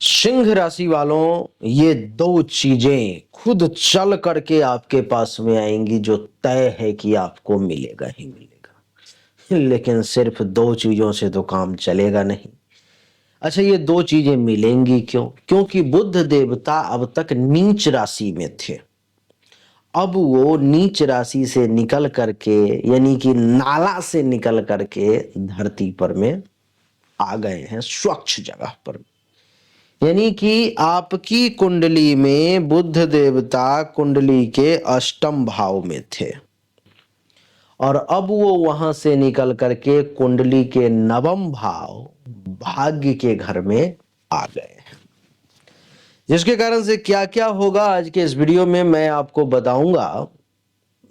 सिंह राशि वालों, ये दो चीजें खुद चल करके आपके पास में आएंगी जो तय है कि आपको मिलेगा ही मिलेगा। लेकिन सिर्फ दो चीजों से तो काम चलेगा नहीं। अच्छा, ये दो चीजें मिलेंगी क्यों? क्योंकि बुध देवता अब तक नीच राशि में थे। अब वो नीच राशि से निकल करके, यानी कि नाला से निकल करके धरती पर में आ गए हैं, स्वच्छ जगह पर। यानी कि आपकी कुंडली में बुध देवता कुंडली के अष्टम भाव में थे और अब वो वहां से निकल करके कुंडली के नवम भाव भाग्य के घर में आ गए हैं। जिसके कारण से क्या क्या होगा आज के इस वीडियो में मैं आपको बताऊंगा।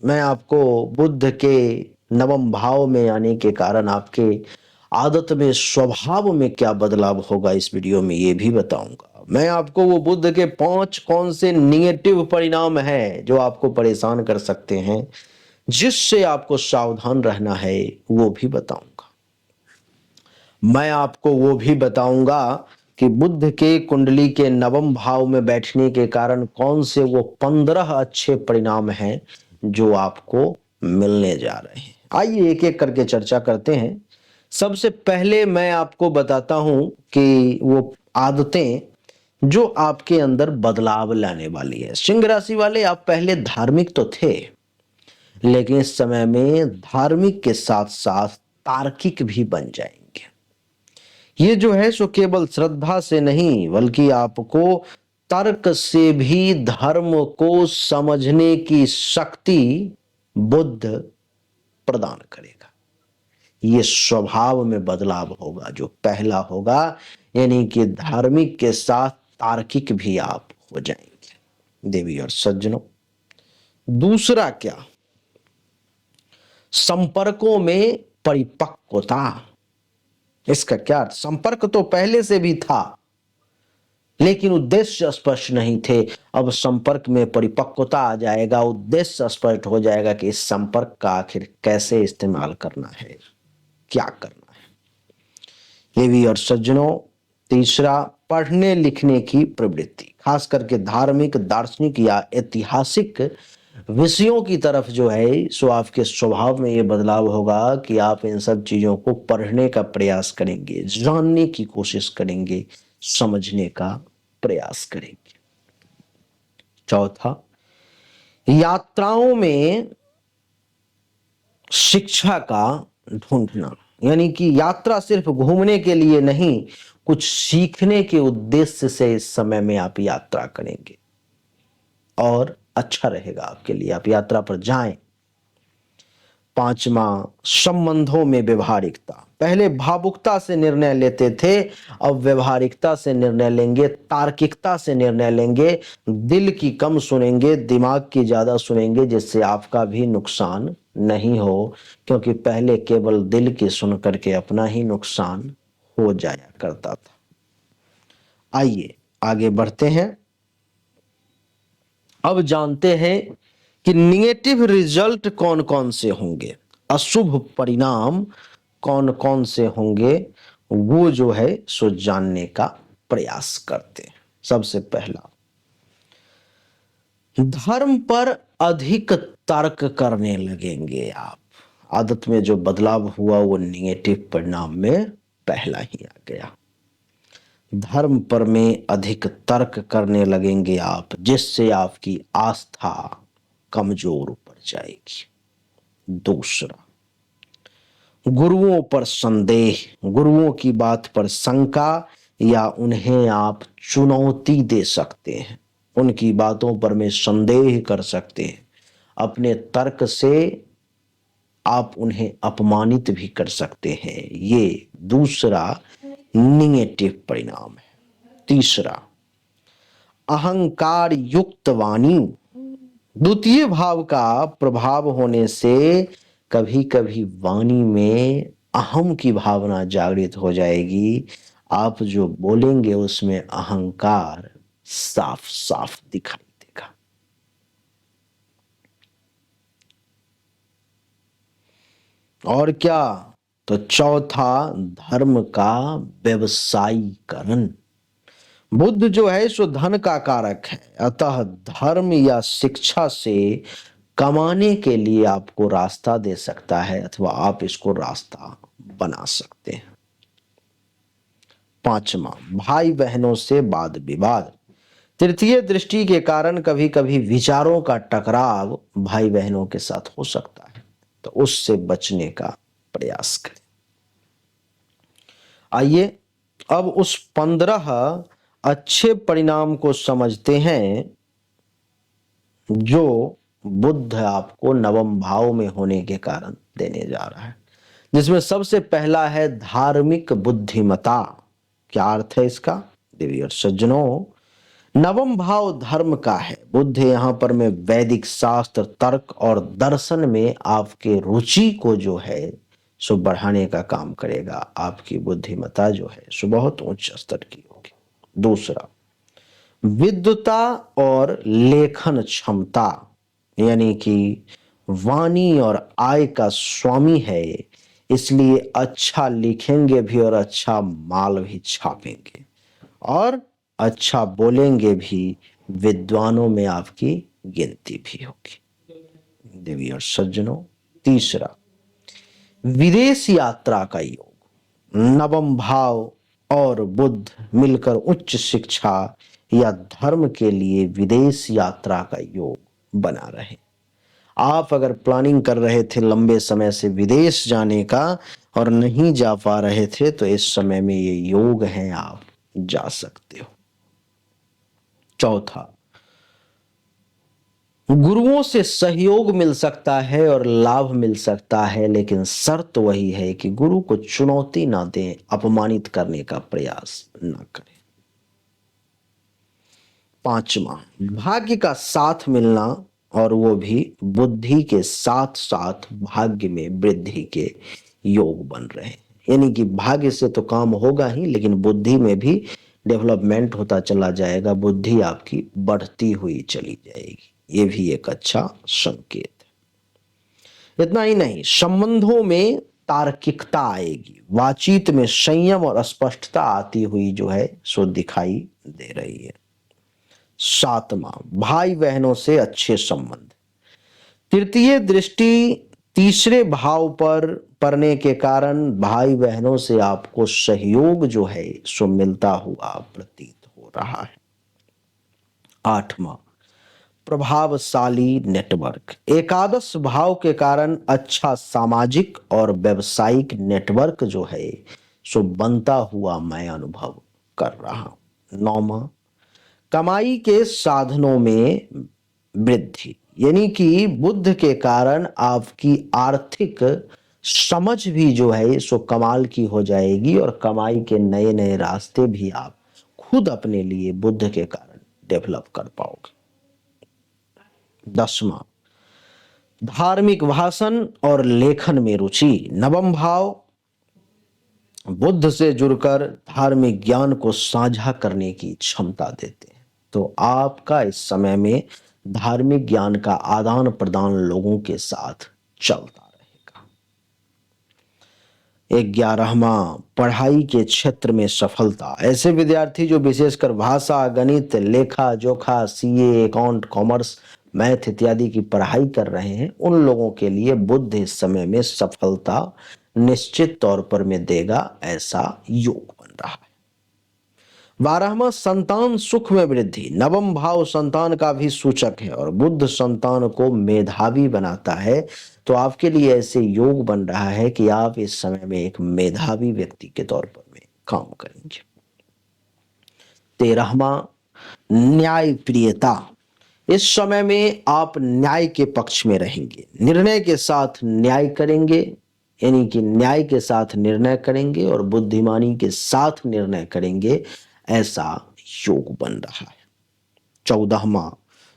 मैं आपको बुध के नवम भाव में आने के कारण आपके आदत में, स्वभाव में क्या बदलाव होगा इस वीडियो में ये भी बताऊंगा। मैं आपको वो बुध के 5 कौन से निगेटिव परिणाम हैं जो आपको परेशान कर सकते हैं, जिससे आपको सावधान रहना है, वो भी बताऊंगा। मैं आपको वो भी बताऊंगा कि बुध के कुंडली के नवम भाव में बैठने के कारण कौन से वो 15 अच्छे परिणाम हैं जो आपको मिलने जा रहे हैं। आइए एक एक करके चर्चा करते हैं। सबसे पहले मैं आपको बताता हूं कि वो आदतें जो आपके अंदर बदलाव लाने वाली है। सिंह राशि वाले, आप पहले धार्मिक तो थे, लेकिन इस समय में धार्मिक के साथ साथ तार्किक भी बन जाएंगे। ये जो है सो केवल श्रद्धा से नहीं, बल्कि आपको तर्क से भी धर्म को समझने की शक्ति बुद्ध प्रदान करेगा। ये स्वभाव में बदलाव होगा जो पहला होगा, यानी कि धार्मिक के साथ तार्किक भी आप हो जाएंगे देवी और सज्जनों। दूसरा क्या? संपर्कों में परिपक्वता। इसका क्या अर्थ? संपर्क तो पहले से भी था, लेकिन उद्देश्य स्पष्ट नहीं थे। अब संपर्क में परिपक्वता आ जाएगा, उद्देश्य स्पष्ट हो जाएगा कि इस संपर्क का आखिर कैसे इस्तेमाल करना है, क्या करना है। देवी और सज्जनों, तीसरा, पढ़ने लिखने की प्रवृत्ति, खास करके धार्मिक, दार्शनिक या ऐतिहासिक विषयों की तरफ जो है सो आपके स्वभाव में ये बदलाव होगा कि आप इन सब चीजों को पढ़ने का प्रयास करेंगे, जानने की कोशिश करेंगे, समझने का प्रयास करेंगे। चौथा, यात्राओं में शिक्षा का ढूंढना, यानी कि यात्रा सिर्फ घूमने के लिए नहीं, कुछ सीखने के उद्देश्य से इस समय में आप यात्रा करेंगे और अच्छा रहेगा आपके लिए, आप यात्रा पर जाएं। पांचवा, संबंधों में व्यवहारिकता। पहले भावुकता से निर्णय लेते थे, अब व्यवहारिकता से निर्णय लेंगे, तार्किकता से निर्णय लेंगे, दिल की कम सुनेंगे, दिमाग की ज्यादा सुनेंगे, जिससे आपका भी नुकसान नहीं हो। क्योंकि पहले केवल दिल की सुन करके अपना ही नुकसान हो जाया करता था। आइए आगे बढ़ते हैं। अब जानते हैं कि निगेटिव रिजल्ट कौन कौन से होंगे, अशुभ परिणाम कौन कौन से होंगे, वो जो है सो जानने का प्रयास करते हैं। सबसे पहला, धर्म पर अधिक तर्क करने लगेंगे आप। आदत में जो बदलाव हुआ वो निगेटिव परिणाम में पहला ही आ गया। धर्म पर में अधिक तर्क करने लगेंगे आप, जिससे आपकी आस्था कमजोर पड़ जाएगी। दूसरा, गुरुओं पर संदेह, गुरुओं की बात पर शंका, या उन्हें आप चुनौती दे सकते हैं, उनकी बातों पर में संदेह कर सकते हैं। अपने तर्क से आप उन्हें अपमानित भी कर सकते हैं। ये दूसरा निगेटिव परिणाम है। तीसरा, अहंकार युक्त वाणी। द्वितीय भाव का प्रभाव होने से कभी कभी वाणी में अहम की भावना जागृत हो जाएगी। आप जो बोलेंगे उसमें अहंकार साफ साफ दिखाई देगा। और क्या? तो चौथा, धर्म का व्यवसायीकरण। बुध जो है सो धन का कारक है, अतः धर्म या शिक्षा से कमाने के लिए आपको रास्ता दे सकता है अथवा आप इसको रास्ता बना सकते हैं। पांचवा, भाई बहनों से वाद विवाद। तृतीय दृष्टि के कारण कभी कभी विचारों का टकराव भाई बहनों के साथ हो सकता है, तो उससे बचने का प्रयास करें। आइए अब उस 15 अच्छे परिणाम को समझते हैं जो बुध आपको नवम भाव में होने के कारण देने जा रहा है, जिसमें सबसे पहला है धार्मिक बुद्धिमता। क्या अर्थ है इसका? देवी और सज्जनों, नवम भाव धर्म का है। बुध यहाँ पर में वैदिक शास्त्र, तर्क और दर्शन में आपके रुचि को जो है सो बढ़ाने का काम करेगा। आपकी बुद्धिमत्ता जो है सो बहुत उच्च स्तर की होगी। दूसरा, विद्वता और लेखन क्षमता, यानी कि वाणी और आय का स्वामी है, इसलिए अच्छा लिखेंगे भी और अच्छा माल भी छापेंगे और अच्छा बोलेंगे भी, विद्वानों में आपकी गिनती भी होगी। देवी और सज्जनों, तीसरा, विदेश यात्रा का योग। नवम भाव और बुध मिलकर उच्च शिक्षा या धर्म के लिए विदेश यात्रा का योग बना रहे। आप अगर प्लानिंग कर रहे थे लंबे समय से विदेश जाने का और नहीं जा पा रहे थे, तो इस समय में ये योग है, आप जा सकते हो। चौथा, गुरुओं से सहयोग मिल सकता है और लाभ मिल सकता है, लेकिन शर्त वही है कि गुरु को चुनौती ना दें, अपमानित करने का प्रयास ना करें। पांचवा, भाग्य का साथ मिलना, और वो भी बुद्धि के साथ साथ भाग्य में वृद्धि के योग बन रहे हैं। यानी कि भाग्य से तो काम होगा ही, लेकिन बुद्धि में भी डेवलपमेंट होता चला जाएगा, बुद्धि आपकी बढ़ती हुई चली जाएगी। ये भी एक अच्छा संकेत है। इतना ही नहीं, संबंधों में तार्किकता आएगी, बातचीत में संयम और स्पष्टता आती हुई जो है सो दिखाई दे रही है। सातवां, भाई बहनों से अच्छे संबंध। तृतीय दृष्टि तीसरे भाव पर पड़ने के कारण भाई बहनों से आपको सहयोग जो है सो मिलता हुआ प्रतीत हो रहा है। आठवां, प्रभावशाली नेटवर्क। एकादश भाव के कारण अच्छा सामाजिक और व्यवसायिक नेटवर्क जो है सो बनता हुआ मैं अनुभव कर रहा हूं। नौवां, कमाई के साधनों में वृद्धि, यानी कि बुध के कारण आपकी आर्थिक समझ भी जो है सो कमाल की हो जाएगी और कमाई के नए नए रास्ते भी आप खुद अपने लिए बुध के कारण डेवलप कर पाओगे। 10वां, धार्मिक भाषण और लेखन में रुचि। नवम भाव बुद्ध से जुड़कर धार्मिक ज्ञान को साझा करने की क्षमता देते हैं, तो आपका इस समय में धार्मिक ज्ञान का आदान प्रदान लोगों के साथ चलता रहेगा। 11वां, पढ़ाई के क्षेत्र में सफलता। ऐसे विद्यार्थी जो विशेषकर भाषा, गणित, लेखा जोखा, सीए, अकाउंट, कॉमर्स, मैथ इत्यादि की पढ़ाई कर रहे हैं, उन लोगों के लिए बुध इस समय में सफलता निश्चित तौर पर में देगा, ऐसा योग बन रहा है। 12वां, संतान सुख में वृद्धि। नवम भाव संतान का भी सूचक है और बुध संतान को मेधावी बनाता है, तो आपके लिए ऐसे योग बन रहा है कि आप इस समय में एक मेधावी व्यक्ति के तौर पर में काम करेंगे। 13वां, न्याय प्रियता। इस समय में आप न्याय के पक्ष में रहेंगे, निर्णय के साथ न्याय करेंगे, यानी कि न्याय के साथ निर्णय करेंगे और बुद्धिमानी के साथ निर्णय करेंगे, ऐसा योग बन रहा है। 14वां,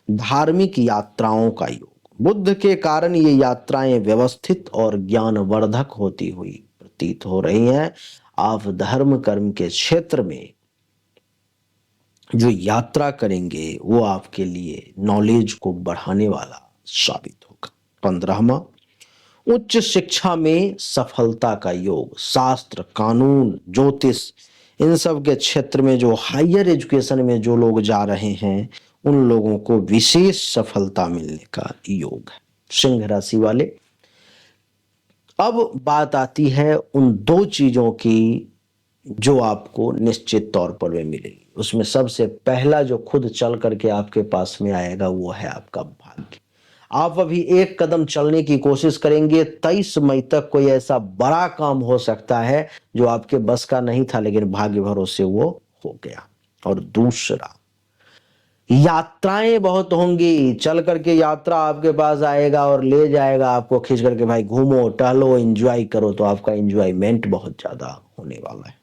धार्मिक यात्राओं का योग। बुद्ध के कारण ये यात्राएं व्यवस्थित और ज्ञानवर्धक होती हुई प्रतीत हो रही हैं। आप धर्म कर्म के क्षेत्र में जो यात्रा करेंगे वो आपके लिए नॉलेज को बढ़ाने वाला साबित होगा। 15वां, उच्च शिक्षा में सफलता का योग। शास्त्र, कानून, ज्योतिष इन सब के क्षेत्र में जो हायर एजुकेशन में जो लोग जा रहे हैं उन लोगों को विशेष सफलता मिलने का योग है। सिंह राशि वाले, अब बात आती है उन दो चीजों की जो आपको निश्चित तौर पर वे मिलेगी। उसमें सबसे पहला जो खुद चल करके आपके पास में आएगा वो है आपका भाग्य। आप अभी एक कदम चलने की कोशिश करेंगे, 23 मई तक कोई ऐसा बड़ा काम हो सकता है जो आपके बस का नहीं था, लेकिन भाग्य भरोसे वो हो गया। और दूसरा, यात्राएं बहुत होंगी, चल करके यात्रा आपके पास आएगा और ले जाएगा आपको खींच करके, भाई घूमो टहलो एंजॉय करो, तो आपका एंजॉयमेंट बहुत ज्यादा होने वाला है।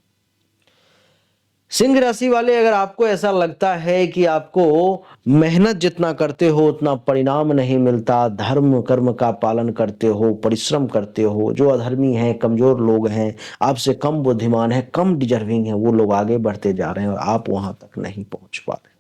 सिंह राशि वाले, अगर आपको ऐसा लगता है कि आपको मेहनत जितना करते हो उतना परिणाम नहीं मिलता, धर्म कर्म का पालन करते हो, परिश्रम करते हो, जो अधर्मी हैं, कमजोर लोग हैं, आपसे कम बुद्धिमान है, कम डिजर्विंग है, वो लोग आगे बढ़ते जा रहे हैं और आप वहां तक नहीं पहुंच पा रहे।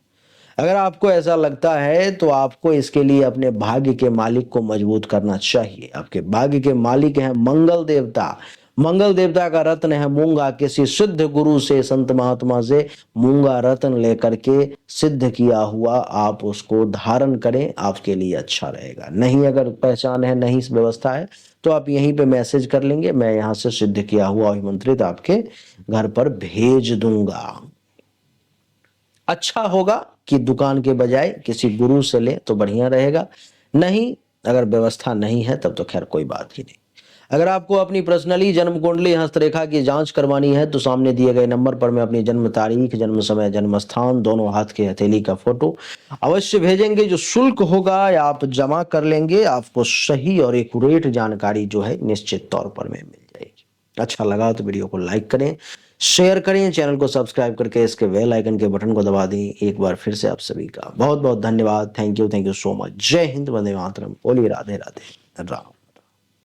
अगर आपको ऐसा लगता है तो आपको इसके लिए अपने भाग्य के मालिक को मजबूत करना चाहिए। आपके भाग्य के मालिक हैं मंगल देवता। मंगल देवता का रत्न है मूंगा। किसी सिद्ध गुरु से, संत महात्मा से मूंगा रत्न लेकर के सिद्ध किया हुआ आप उसको धारण करें, आपके लिए अच्छा रहेगा। नहीं अगर पहचान है, नहीं व्यवस्था है, तो आप यहीं पे मैसेज कर लेंगे, मैं यहाँ से सिद्ध किया हुआ अभिमंत्रित आपके घर पर भेज दूंगा। अच्छा होगा कि दुकान के बजाय किसी गुरु से लें तो बढ़िया रहेगा। नहीं, अगर व्यवस्था नहीं है तब तो खैर कोई बात ही नहीं। अगर आपको अपनी पर्सनली जन्म कुंडली हस्तरेखा की जांच करवानी है तो सामने दिए गए नंबर पर मैं अपनी जन्म तारीख, जन्म समय, जन्म स्थान, दोनों हाथ के हथेली का फोटो अवश्य भेजेंगे। जो शुल्क होगा या आप जमा कर लेंगे, आपको सही और एक्यूरेट जानकारी जो है निश्चित तौर पर में मिल जाएगी। अच्छा लगा तो वीडियो को लाइक करें, शेयर करें, चैनल को सब्सक्राइब करके इसके बेल आइकन के बटन को दबा दें। एक बार फिर से आप सभी का बहुत बहुत धन्यवाद। Thank you so much. जय हिंद, वंदे मातरम, बोलिए राधे राधे राम।